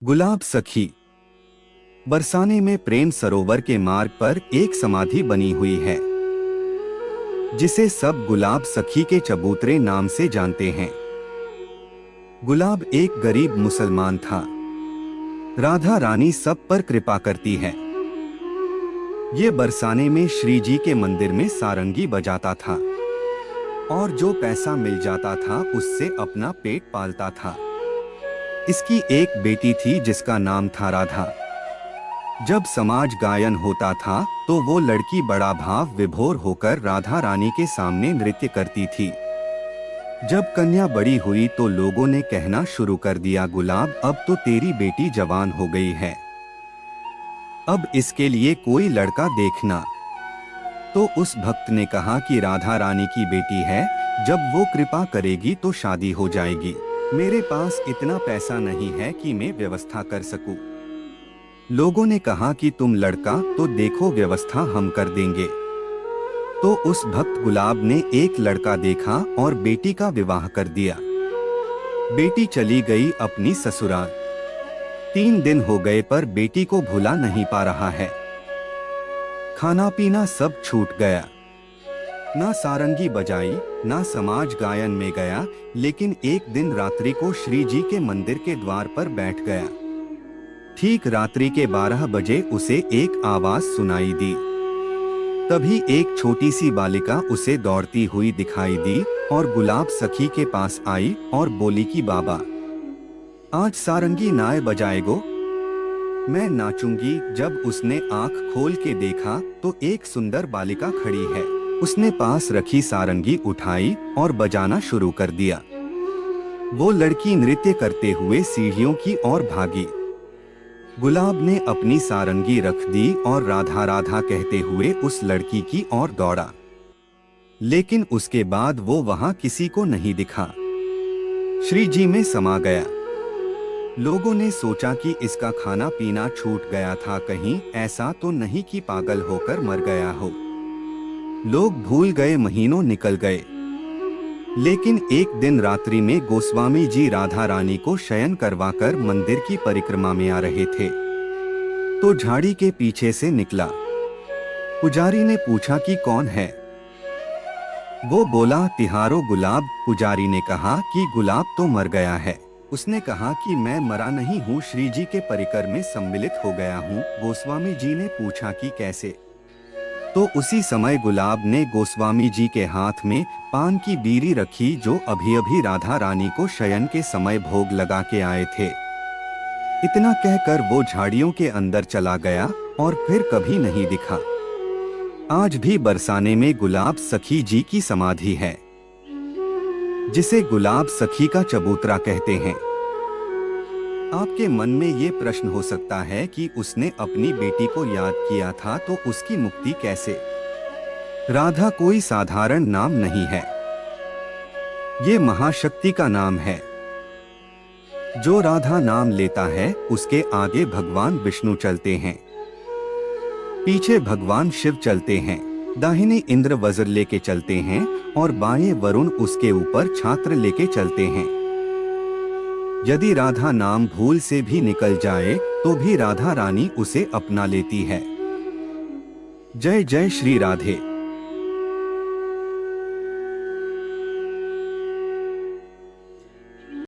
गुलाब सखी। बरसाने में प्रेम सरोवर के मार्ग पर एक समाधि बनी हुई है, जिसे सब गुलाब सखी के चबूतरे नाम से जानते हैं। गुलाब एक गरीब मुसलमान था। राधा रानी सब पर कृपा करती है। ये बरसाने में श्री जी के मंदिर में सारंगी बजाता था और जो पैसा मिल जाता था उससे अपना पेट पालता था। इसकी एक बेटी थी जिसका नाम था राधा। जब समाज गायन होता था तो वो लड़की बड़ा भाव विभोर होकर राधा रानी के सामने नृत्य करती थी। जब कन्या बड़ी हुई तो लोगों ने कहना शुरू कर दिया, गुलाब अब तो तेरी बेटी जवान हो गई है, अब इसके लिए कोई लड़का देखना। तो उस भक्त ने कहा कि राधा रानी की बेटी है, जब वो कृपा करेगी तो शादी हो जाएगी। मेरे पास इतना पैसा नहीं है कि मैं व्यवस्था कर सकूं। लोगों ने कहा कि तुम लड़का तो देखो, व्यवस्था हम कर देंगे। तो उस भक्त गुलाब ने एक लड़का देखा और बेटी का विवाह कर दिया। बेटी चली गई अपनी ससुराल। 3 दिन हो गए पर बेटी को भुला नहीं पा रहा है। खाना पीना सब छूट गया। ना सारंगी बजाई, ना समाज गायन में गया, लेकिन एक दिन रात्रि को श्री जी के मंदिर के द्वार पर बैठ गया। ठीक रात्रि के 12 बजे उसे एक आवाज सुनाई दी। तभी एक छोटी सी बालिका उसे दौड़ती हुई दिखाई दी और गुलाब सखी के पास आई और बोली कि बाबा, आज सारंगी नाय बजाएगो? मैं नाचूंगी। जब उसने आंख खोल के देखा तो एक सुंदर बालिका खड़ी है। उसने पास रखी सारंगी उठाई और बजाना शुरू कर दिया। वो लड़की नृत्य करते हुए सीढ़ियों की ओर भागी। गुलाब ने अपनी सारंगी रख दी और राधा राधा कहते हुए उस लड़की की ओर दौड़ा, लेकिन उसके बाद वो वहां किसी को नहीं दिखा। श्री जी में समा गया। लोगों ने सोचा कि इसका खाना पीना छूट गया था, कहीं ऐसा तो नहीं कि पागल होकर मर गया हो। लोग भूल गए, महीनों निकल गए। लेकिन एक दिन रात्रि में गोस्वामी जी राधा रानी को शयन करवाकर मंदिर की परिक्रमा में आ रहे थे तो झाड़ी के पीछे से निकला। पुजारी ने पूछा कि कौन है? वो बोला, तिहारो गुलाब। पुजारी ने कहा कि गुलाब तो मर गया है। उसने कहा कि मैं मरा नहीं हूँ, श्री जी के परिकर में सम्मिलित हो गया हूँ। गोस्वामी जी ने पूछा कि कैसे? तो उसी समय गुलाब ने गोस्वामी जी के हाथ में पान की बीड़ी रखी, जो अभी अभी राधा रानी को शयन के समय भोग लगा के आए थे। इतना कहकर वो झाड़ियों के अंदर चला गया और फिर कभी नहीं दिखा। आज भी बरसाने में गुलाब सखी जी की समाधि है, जिसे गुलाब सखी का चबूतरा कहते हैं। आपके मन में ये प्रश्न हो सकता है कि उसने अपनी बेटी को याद किया था तो उसकी मुक्ति कैसे? राधा कोई साधारण नाम नहीं है, ये महाशक्ति का नाम है। जो राधा नाम लेता है उसके आगे भगवान विष्णु चलते हैं, पीछे भगवान शिव चलते हैं, दाहिने इंद्र वज्र लेके चलते हैं और बाएं वरुण उसके ऊपर छात्र लेके चलते हैं। यदि राधा नाम भूल से भी निकल जाए तो भी राधा रानी उसे अपना लेती है। जय जय श्री राधे।